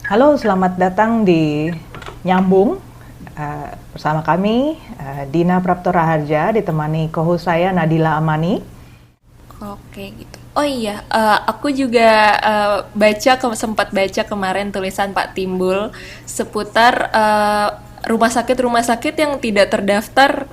Halo, selamat datang di Nyambung bersama kami Dina Prapto Raharja ditemani co-host saya Nadila Amani. Oke gitu. Oh iya, aku juga sempat baca kemarin tulisan Pak Timbul seputar rumah sakit yang tidak terdaftar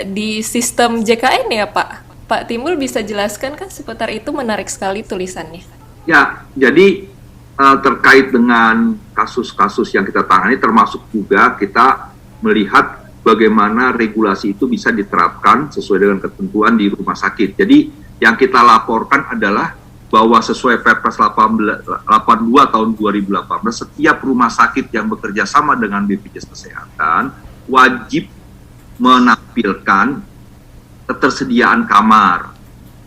di sistem JKN ya Pak. Pak Timbul bisa jelaskan kan seputar itu, menarik sekali tulisannya. Ya, jadi terkait dengan kasus-kasus yang kita tangani, termasuk juga kita melihat bagaimana regulasi itu bisa diterapkan sesuai dengan ketentuan di rumah sakit. Jadi yang kita laporkan adalah bahwa sesuai Perpres 82 tahun 2018, setiap rumah sakit yang bekerja sama dengan BPJS Kesehatan wajib menampilkan ketersediaan kamar,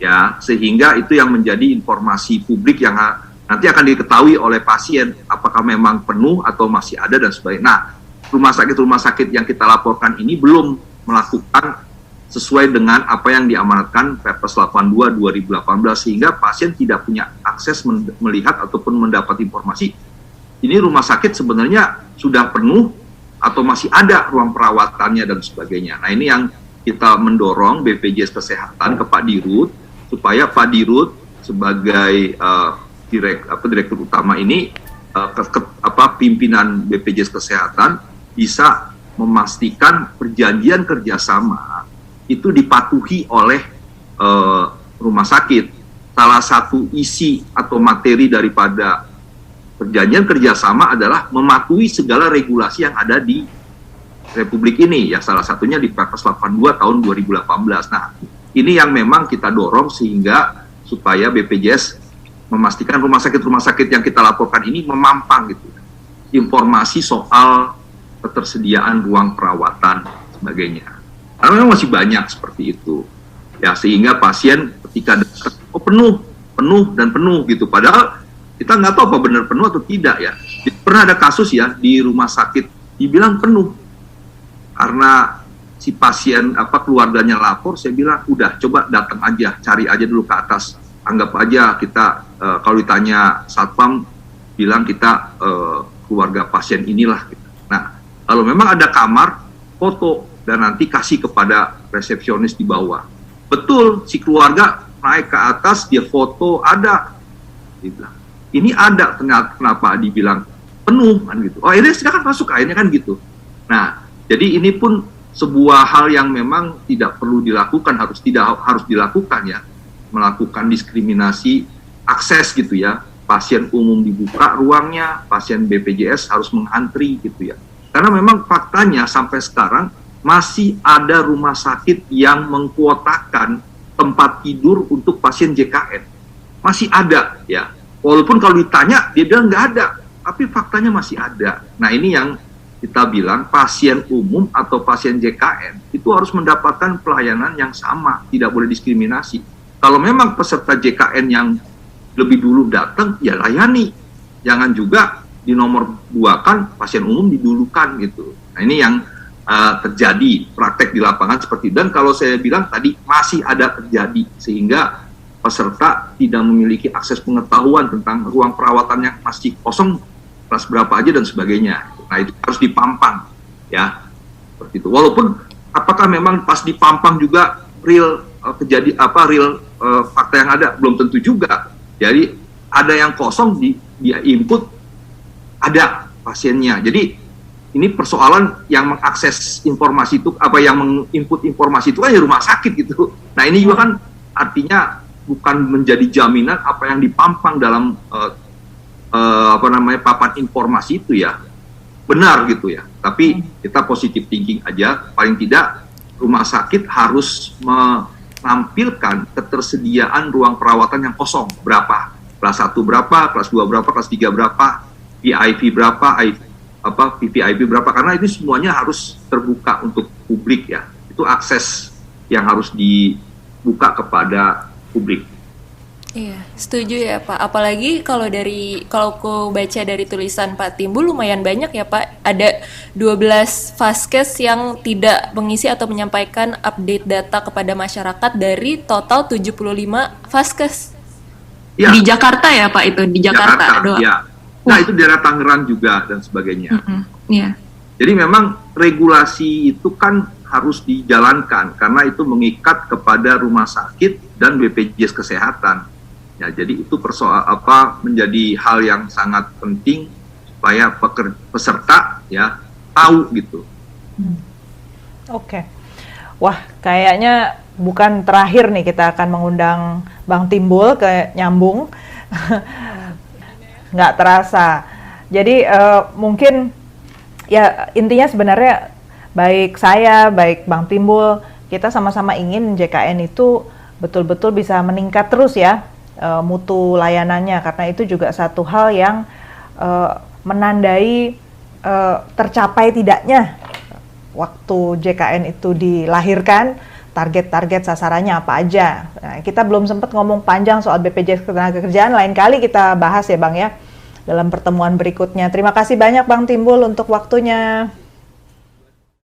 ya, sehingga itu yang menjadi informasi publik yang nanti akan diketahui oleh pasien apakah memang penuh atau masih ada dan sebagainya. Nah, rumah sakit yang kita laporkan ini belum melakukan sesuai dengan apa yang diamanatkan Perpres 82 2018, sehingga pasien tidak punya akses melihat ataupun mendapat informasi ini rumah sakit sebenarnya sudah penuh atau masih ada ruang perawatannya dan sebagainya. Nah, ini yang kita mendorong BPJS Kesehatan ke Pak Dirut supaya Pak Dirut sebagai direktur utama ini pimpinan BPJS Kesehatan bisa memastikan perjanjian kerjasama itu dipatuhi oleh rumah sakit. Salah satu isi atau materi daripada perjanjian kerjasama adalah mematuhi segala regulasi yang ada di Republik ini, ya, salah satunya di Perpres 82 tahun 2018. Nah, ini yang memang kita dorong sehingga supaya BPJS memastikan rumah sakit yang kita laporkan ini memampang gitu informasi soal ketersediaan ruang perawatan sebagainya. Karena memang masih banyak seperti itu, ya, sehingga pasien ketika penuh gitu, padahal kita nggak tahu apa benar penuh atau tidak, ya. Pernah ada kasus, ya, di rumah sakit dibilang penuh karena si pasien keluarganya lapor. Saya bilang udah, coba datang aja, cari aja dulu ke atas, anggap aja kita kalau ditanya satpam bilang kita keluarga pasien inilah gitu. Nah, kalau memang ada kamar, foto dan nanti kasih kepada resepsionis di bawah. Betul, si keluarga naik ke atas, dia foto, ada. Dia bilang, ini ada, ternyata kenapa dibilang penuh kan gitu. Oh, akhirnya silakan masuk, akhirnya kan gitu. Nah, jadi ini pun sebuah hal yang memang tidak perlu dilakukan, harus dilakukan, ya, melakukan diskriminasi akses gitu, ya. Pasien umum dibuka ruangnya, pasien BPJS harus mengantri gitu, ya. Karena memang faktanya sampai sekarang masih ada rumah sakit yang mengkuotakan tempat tidur untuk pasien JKN. Masih ada, ya. Walaupun kalau ditanya dia bilang nggak ada, tapi faktanya masih ada. Nah, ini yang kita bilang pasien umum atau pasien JKN itu harus mendapatkan pelayanan yang sama, tidak boleh diskriminasi. Kalau memang peserta JKN yang lebih dulu datang, ya layani. Jangan juga dinomor duakan, pasien umum didulukan gitu. Nah, ini yang terjadi praktek di lapangan seperti itu. Dan kalau saya bilang tadi masih ada terjadi, sehingga peserta tidak memiliki akses pengetahuan tentang ruang perawatan yang masih kosong, kelas berapa aja dan sebagainya. Nah, itu harus dipampang, ya, seperti itu. Walaupun apakah memang pas dipampang juga real fakta yang ada belum tentu juga. Jadi ada yang kosong dia input, ada pasiennya. Jadi ini persoalan yang mengakses informasi itu, yang menginput informasi itu kan ya rumah sakit gitu. Nah, ini juga kan artinya bukan menjadi jaminan apa yang dipampang dalam papan informasi itu, ya, benar gitu, ya. Tapi kita positive thinking aja, paling tidak rumah sakit harus menampilkan ketersediaan ruang perawatan yang kosong, berapa, kelas 1 berapa, kelas 2 berapa, kelas 3 berapa, VIP berapa, VVIP berapa, karena itu semuanya harus terbuka untuk publik, ya. Itu akses yang harus dibuka kepada publik. Iya, setuju ya Pak. Apalagi kalau aku baca dari tulisan Pak Timbul lumayan banyak ya Pak. Ada 12 Vaskes yang tidak mengisi atau menyampaikan update data kepada masyarakat dari total 75 Vaskes. Ya. Di Jakarta ya Pak, itu di Jakarta doang. Ya. Nah, itu daerah Tangerang juga dan sebagainya. Iya. Jadi memang regulasi itu kan harus dijalankan karena itu mengikat kepada rumah sakit dan BPJS Kesehatan. Ya, jadi itu menjadi hal yang sangat penting supaya peserta ya tahu gitu. Oke. Wah, kayaknya bukan terakhir nih kita akan mengundang Bang Timbul ke Nyambung. Nggak terasa. Jadi mungkin ya intinya sebenarnya baik saya, baik Bang Timbul, kita sama-sama ingin JKN itu betul-betul bisa meningkat terus ya mutu layanannya, karena itu juga satu hal yang menandai tercapai tidaknya waktu JKN itu dilahirkan, target-target sasarannya apa aja. Nah, kita belum sempat ngomong panjang soal BPJS Ketenagakerjaan, lain kali kita bahas ya Bang ya dalam pertemuan berikutnya. Terima kasih banyak Bang Timbul untuk waktunya.